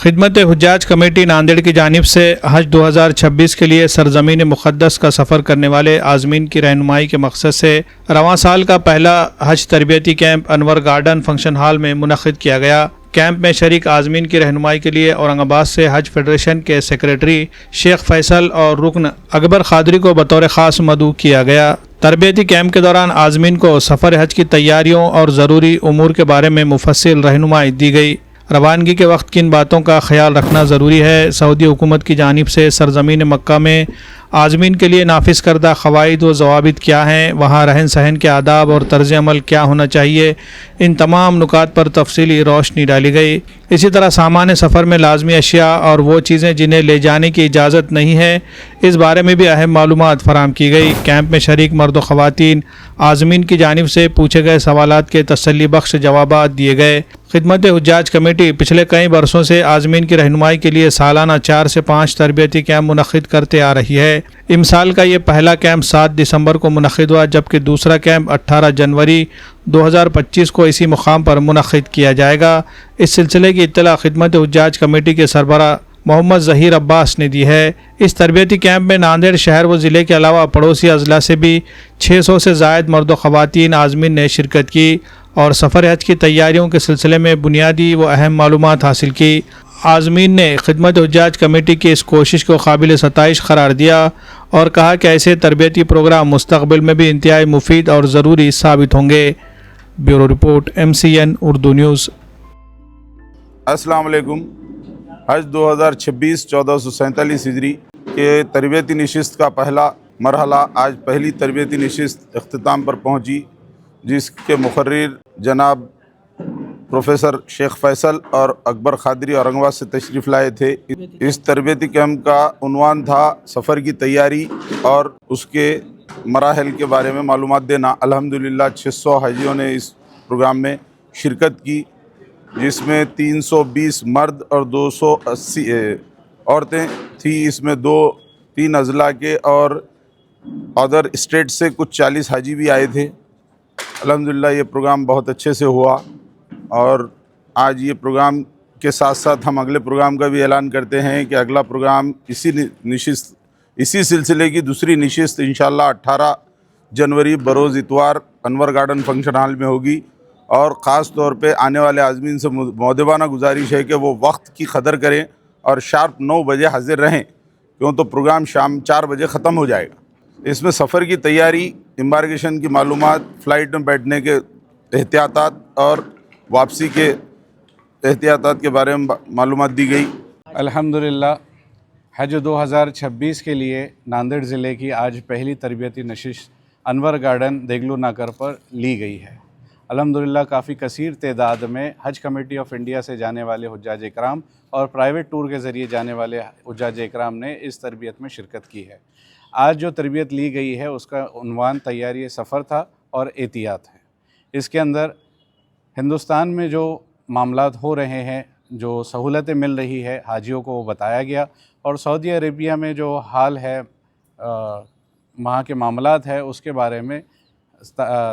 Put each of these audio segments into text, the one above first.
خدمت حجاج کمیٹی ناندیڑ کی جانب سے حج 2026 کے لیے سرزمین مقدس کا سفر کرنے والے عازمین کی رہنمائی کے مقصد سے رواں سال کا پہلا حج تربیتی کیمپ انور گارڈن فنکشن ہال میں منعقد کیا گیا۔ کیمپ میں شریک عازمین کی رہنمائی کے لیے اورنگ آباد سے حج فیڈریشن کے سیکریٹری شیخ فیصل اور رکن اکبر قادری کو بطور خاص مدعو کیا گیا۔ تربیتی کیمپ کے دوران عازمین کو سفر حج کی تیاریوں اور ضروری امور کے بارے میں مفصل رہنمائی دی گئی۔ روانگی کے وقت کن باتوں کا خیال رکھنا ضروری ہے، سعودی حکومت کی جانب سے سرزمین مکہ میں عازمین کے لیے نافذ کردہ قواعد و ضوابط کیا ہیں، وہاں رہن سہن کے آداب اور طرز عمل کیا ہونا چاہیے، ان تمام نکات پر تفصیلی روشنی ڈالی گئی۔ اسی طرح سامان سفر میں لازمی اشیاء اور وہ چیزیں جنہیں لے جانے کی اجازت نہیں ہے، اس بارے میں بھی اہم معلومات فراہم کی گئی۔ کیمپ میں شریک مرد و خواتین عازمین کی جانب سے پوچھے گئے سوالات کے تسلی بخش جوابات دیے گئے۔ خدمت حجاج کمیٹی پچھلے کئی برسوں سے عازمین کی رہنمائی کے لیے سالانہ 4 سے 5 تربیتی کیمپ منعقد کرتے آ رہی ہے۔ امسال کا یہ پہلا کیمپ 7 دسمبر کو منعقد ہوا، جبکہ دوسرا کیمپ 18 جنوری 2025 کو اسی مقام پر منعقد کیا جائے گا۔ اس سلسلے کی اطلاع خدمت حجاج کمیٹی کے سربراہ محمد ظہیر عباس نے دی ہے۔ اس تربیتی کیمپ میں ناندیڑ شہر و ضلع کے علاوہ پڑوسی اضلاع سے بھی 600 سے زائد مرد و خواتین عازمین نے شرکت کی اور سفر حج کی تیاریوں کے سلسلے میں بنیادی و اہم معلومات حاصل کی۔ عازمین نے خدمت حجاج کمیٹی کی اس کوشش کو قابل ستائش قرار دیا اور کہا کہ ایسے تربیتی پروگرام مستقبل میں بھی انتہائی مفید اور ضروری ثابت ہوں گے۔ Bureau report MCN Urdu news. السلام علیکم۔ حج 2026 1447 ہجری کے تربیتی نشست کا پہلا مرحلہ آج پہلی تربیتی نشست اختتام پر پہنچی، جس کے مقرر جناب پروفیسر شیخ فیصل اور اکبر قادری اورنگ آباد سے تشریف لائے تھے۔ اس تربیتی کیمپ کا عنوان تھا سفر کی تیاری اور اس کے مراحل کے بارے میں معلومات دینا۔ الحمدللہ 600 حاجیوں نے اس پروگرام میں شرکت کی، جس میں 320 مرد اور 280 عورتیں تھیں۔ اس میں 3 اضلاع کے اور ادر اسٹیٹ سے کچھ 40 حاجی بھی آئے تھے۔ الحمدللہ یہ پروگرام بہت اچھے سے ہوا، اور آج یہ پروگرام کے ساتھ ساتھ ہم اگلے پروگرام کا بھی اعلان کرتے ہیں کہ اگلا پروگرام اسی سلسلے کی دوسری نشست انشاءاللہ 18 جنوری بروز اتوار انور گارڈن فنکشن ہال میں ہوگی، اور خاص طور پہ آنے والے عازمین سے مؤدبانہ گزارش ہے کہ وہ وقت کی قدر کریں اور شارپ 9 بجے حاضر رہیں، کیوں تو پروگرام شام 4 بجے ختم ہو جائے گا۔ اس میں سفر کی تیاری، امبارکیشن کی معلومات، فلائٹ میں بیٹھنے کے احتیاطات اور واپسی کے احتیاطات کے بارے میں معلومات دی گئی۔ الحمدللہ حج 2026 کے لیے ناندیڑ ضلع کی آج پہلی تربیتی نشست انور گارڈن دیگلو ناکر پر لی گئی ہے۔ الحمدللہ کافی کثیر تعداد میں حج کمیٹی آف انڈیا سے جانے والے حجاج اکرام اور پرائیویٹ ٹور کے ذریعے جانے والے حجاج اکرام نے اس تربیت میں شرکت کی ہے۔ آج جو تربیت لی گئی ہے اس کا عنوان تیاری سفر تھا اور احتیاط ہے۔ اس کے اندر ہندوستان میں جو معاملات ہو رہے ہیں، جو سہولتیں مل رہی ہے حاجیوں کو، وہ بتایا گیا، اور سعودی عربیہ میں جو حال ہے، وہاں کے معاملات ہے، اس کے بارے میں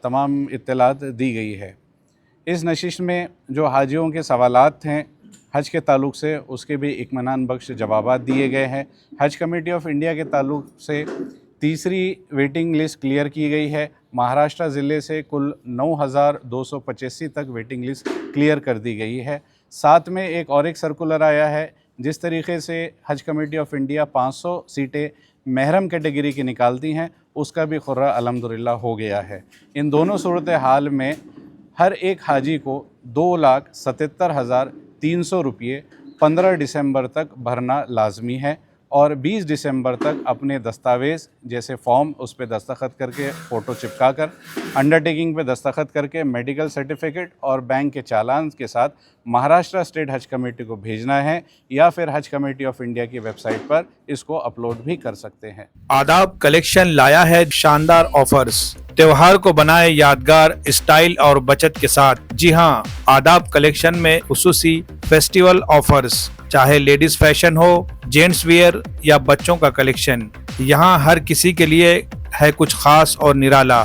تمام اطلاعات دی گئی ہے۔ اس نشست میں جو حاجیوں کے سوالات ہیں حج کے تعلق سے، اس کے بھی اطمینان بخش جوابات دیے گئے ہیں۔ حج کمیٹی آف انڈیا کے تعلق سے تیسری ویٹنگ لسٹ کلیئر کی گئی ہے۔ مہاراشٹر ضلع سے کل 9285 تک ویٹنگ لسٹ کلیئر کر دی گئی ہے۔ ساتھ میں ایک سرکولر آیا ہے، جس طریقے سے حج کمیٹی آف انڈیا 500 سیٹیں محرم کیٹیگری کی نکالتی ہیں، اس کا بھی خرہ الحمدللہ ہو گیا ہے۔ ان دونوں صورتحال میں ہر ایک حاجی کو 2,77,300 روپیے 15 دسمبر تک بھرنا لازمی ہے، اور 20 دسمبر تک اپنے دستاویز جیسے فارم اس پہ دستخط کر کے، فوٹو چپکا کر، انڈرٹیکنگ پہ دستخط کر کے، میڈیکل سرٹیفکیٹ اور بینک کے چالان کے ساتھ مہاراشٹر اسٹیٹ حج کمیٹی کو بھیجنا ہے، یا پھر حج کمیٹی آف انڈیا کی ویب سائٹ پر اس کو اپلوڈ بھی کر سکتے ہیں۔ آداب کلیکشن لایا ہے شاندار آفرز، تہوار کو بنائے یادگار اسٹائل اور بچت کے ساتھ۔ جی ہاں، آداب کلیکشن میں خصوصی فیسٹیول آفرز، چاہے ladies fashion who, gents where یا بچوں کا کلیکشن، یہاں ہر کسی کے لیے ہے کچھ خاص اور نرالا۔